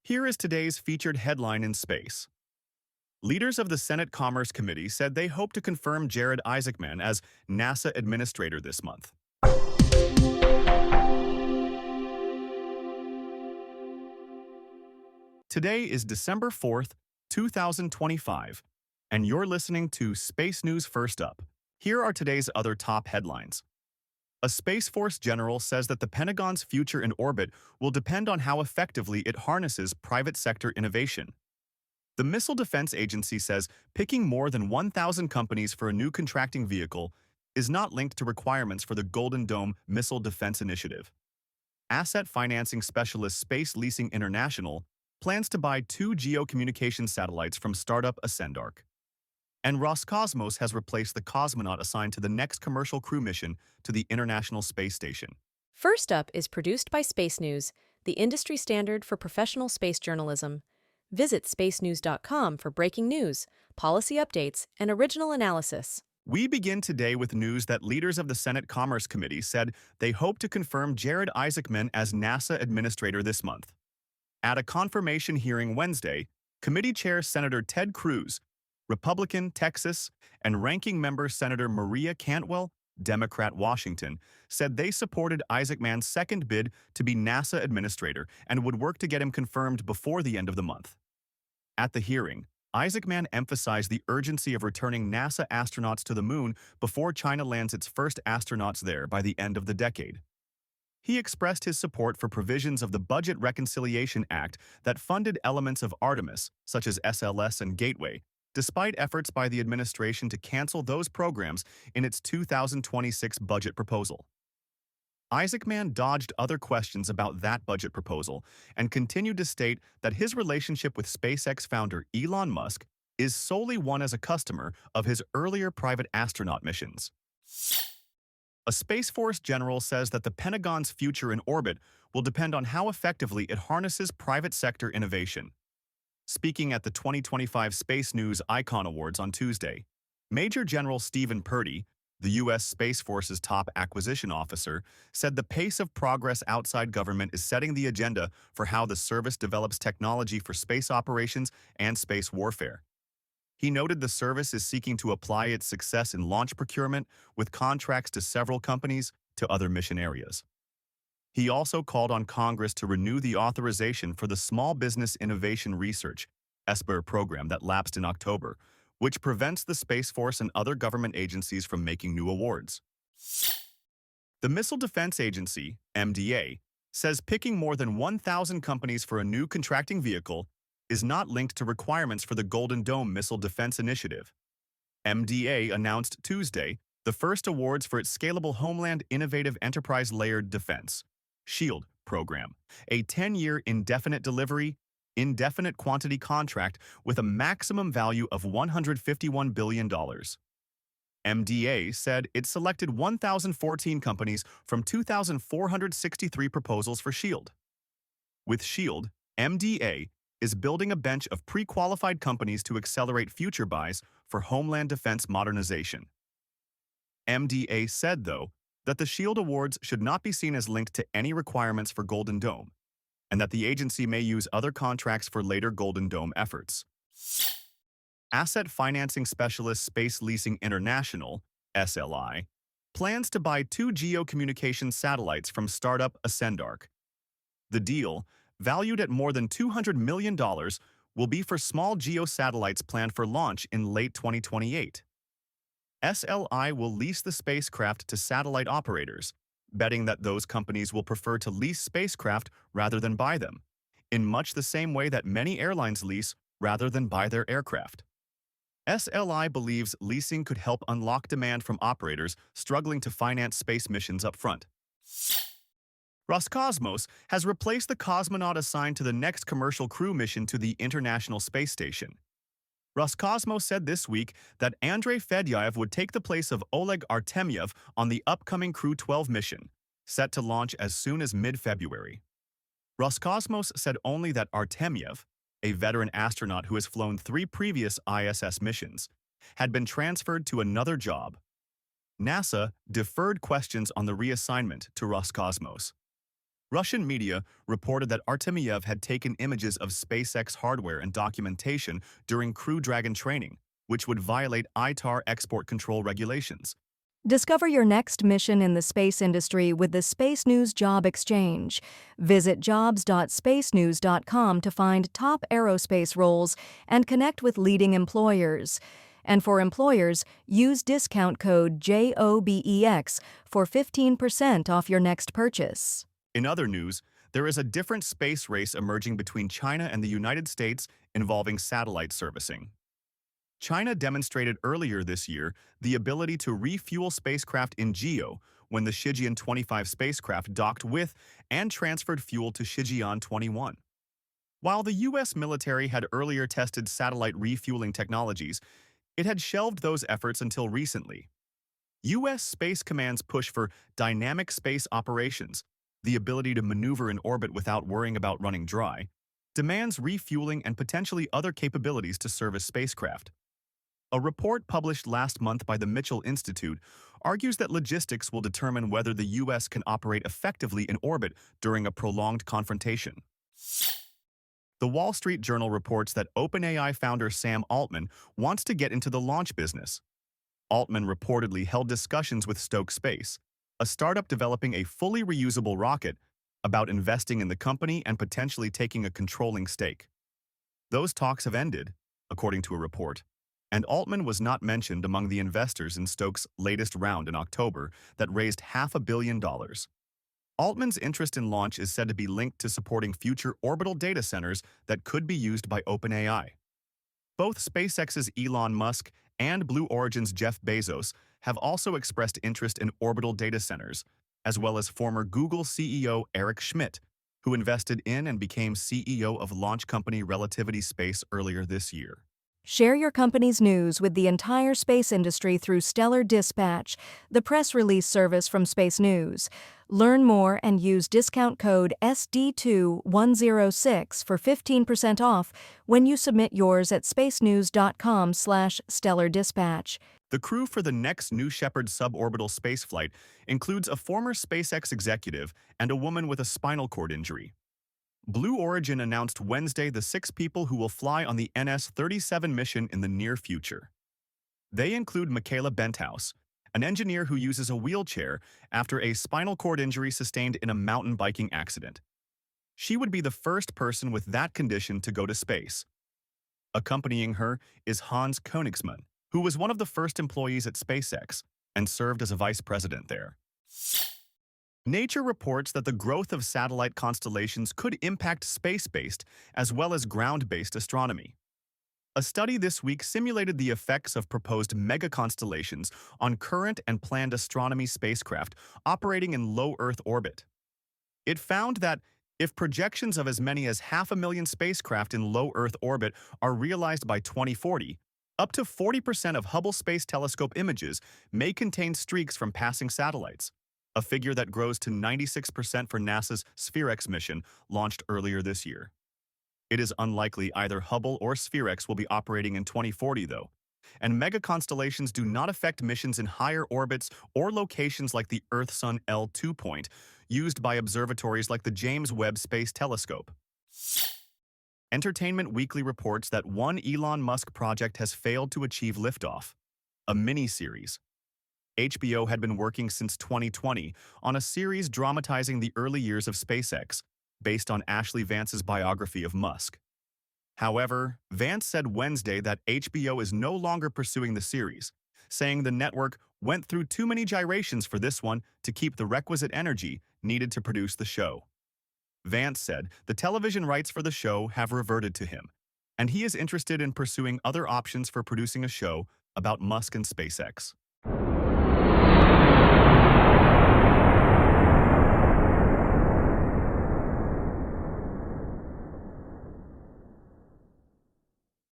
Here is today's featured headline in space. Leaders of the Senate Commerce Committee said they hope to confirm Jared Isaacman as NASA Administrator this month. Today is December 4th, 2025, and you're listening to Space News First Up. Here are today's other top headlines. A Space Force general says that the Pentagon's future in orbit will depend on how effectively it harnesses private sector innovation. The Missile Defense Agency says picking more than 1,000 companies for a new contracting vehicle is not linked to requirements for the Golden Dome Missile Defense Initiative. Asset financing specialist Space Leasing International plans to buy 2 geocommunications satellites from startup AscendArc. And Roscosmos has replaced the cosmonaut assigned to the next commercial crew mission to the International Space Station. First Up is produced by Space News, the industry standard for professional space journalism. Visit spacenews.com for breaking news, policy updates, and original analysis. We begin today with news that leaders of the Senate Commerce Committee said they hope to confirm Jared Isaacman as NASA Administrator this month. At a confirmation hearing Wednesday, Committee Chair Senator Ted Cruz, Republican, Texas, and Ranking Member Senator Maria Cantwell, Democrat, Washington, said they supported Isaacman's second bid to be NASA Administrator and would work to get him confirmed before the end of the month. At the hearing, Isaacman emphasized the urgency of returning NASA astronauts to the moon before China lands its first astronauts there by the end of the decade. He expressed his support for provisions of the Budget Reconciliation Act that funded elements of Artemis, such as SLS and Gateway, despite efforts by the administration to cancel those programs in its 2026 budget proposal. Isaacman dodged other questions about that budget proposal and continued to state that his relationship with SpaceX founder Elon Musk is solely one as a customer of his earlier private astronaut missions. A Space Force general says that the Pentagon's future in orbit will depend on how effectively it harnesses private sector innovation. Speaking at the 2025 Space News Icon Awards on Tuesday, Major General Stephen Purdy, the U.S. Space Force's top acquisition officer, said the pace of progress outside government is setting the agenda for how the service develops technology for space operations and space warfare. He noted the service is seeking to apply its success in launch procurement with contracts to several companies to other mission areas. He also called on Congress to renew the authorization for the Small Business Innovation Research (SBIR) program that lapsed in October, which prevents the Space Force and other government agencies from making new awards. The Missile Defense Agency, MDA, says picking more than 1,000 companies for a new contracting vehicle is not linked to requirements for the Golden Dome Missile Defense Initiative. MDA announced Tuesday the first awards for its Scalable Homeland Innovative Enterprise Layered Defense SHIELD program, a 10-year indefinite delivery, indefinite quantity contract with a maximum value of $151 billion. MDA said it selected 1,014 companies from 2,463 proposals for SHIELD. With SHIELD, MDA is building a bench of pre-qualified companies to accelerate future buys for homeland defense modernization. MDA said, though, that the SHIELD awards should not be seen as linked to any requirements for Golden Dome, and that the agency may use other contracts for later Golden Dome efforts. Asset financing specialist Space Leasing International, SLI, plans to buy 2 geocommunications satellites from startup AscendArc. The deal, valued at more than $200 million, will be for small geosatellites planned for launch in late 2028. SLI will lease the spacecraft to satellite operators, betting that those companies will prefer to lease spacecraft rather than buy them, in much the same way that many airlines lease rather than buy their aircraft. SLI believes leasing could help unlock demand from operators struggling to finance space missions up front. Roscosmos has replaced the cosmonaut assigned to the next commercial crew mission to the International Space Station. Roscosmos said this week that Andrei Fedyaev would take the place of Oleg Artemyev on the upcoming Crew 12 mission, set to launch as soon as mid-February. Roscosmos said only that Artemyev, a veteran astronaut who has flown 3 previous ISS missions, had been transferred to another job. NASA deferred questions on the reassignment to Roscosmos. Russian media reported that Artemyev had taken images of SpaceX hardware and documentation during Crew Dragon training, which would violate ITAR export control regulations. Discover your next mission in the space industry with the Space News Job Exchange. Visit jobs.spacenews.com to find top aerospace roles and connect with leading employers. And for employers, use discount code JOBEX for 15% off your next purchase. In other news, there is a different space race emerging between China and the United States involving satellite servicing. China demonstrated earlier this year the ability to refuel spacecraft in GEO when the Shijian 25 spacecraft docked with and transferred fuel to Shijian 21. While the U.S. military had earlier tested satellite refueling technologies, it had shelved those efforts until recently. U.S. Space Command's push for dynamic space operations, the ability to maneuver in orbit without worrying about running dry, demands refueling and potentially other capabilities to service spacecraft. A report published last month by the Mitchell Institute argues that logistics will determine whether the U.S. can operate effectively in orbit during a prolonged confrontation. The Wall Street Journal reports that OpenAI founder Sam Altman wants to get into the launch business. Altman reportedly held discussions with Stoke Space, a startup developing a fully reusable rocket, about investing in the company and potentially taking a controlling stake. Those talks have ended, according to a report, and Altman was not mentioned among the investors in Stoke's latest round in October that raised $500 million. Altman's interest in launch is said to be linked to supporting future orbital data centers that could be used by OpenAI. Both SpaceX's Elon Musk and Blue Origin's Jeff Bezos have also expressed interest in orbital data centers, as well as former Google CEO Eric Schmidt, who invested in and became CEO of launch company Relativity Space earlier this year. Share your company's news with the entire space industry through Stellar Dispatch, the press release service from Space News. Learn more and use discount code SD2106 for 15% off when you submit yours at spacenews.com/stellardispatch. The crew for the next New Shepard suborbital spaceflight includes a former SpaceX executive and a woman with a spinal cord injury. Blue Origin announced Wednesday the 6 people who will fly on the NS-37 mission in the near future. They include Michaela Benthouse, an engineer who uses a wheelchair after a spinal cord injury sustained in a mountain biking accident. She would be the first person with that condition to go to space. Accompanying her is Hans Königsmann, who was one of the first employees at SpaceX and served as a vice president there. Nature reports that the growth of satellite constellations could impact space-based as well as ground-based astronomy. A study this week simulated the effects of proposed mega-constellations on current and planned astronomy spacecraft operating in low Earth orbit. It found that if projections of as many as 500,000 spacecraft in low Earth orbit are realized by 2040, up to 40% of Hubble Space Telescope images may contain streaks from passing satellites, a figure that grows to 96% for NASA's SphereX mission launched earlier this year. It is unlikely either Hubble or SphereX will be operating in 2040, though, and mega-constellations do not affect missions in higher orbits or locations like the Earth-Sun L2 point, used by observatories like the James Webb Space Telescope. Entertainment Weekly reports that one Elon Musk project has failed to achieve liftoff, a mini-series. HBO had been working since 2020 on a series dramatizing the early years of SpaceX, based on Ashley Vance's biography of Musk. However, Vance said Wednesday that HBO is no longer pursuing the series, saying the network went through too many gyrations for this one to keep the requisite energy needed to produce the show. Vance said the television rights for the show have reverted to him, and he is interested in pursuing other options for producing a show about Musk and SpaceX.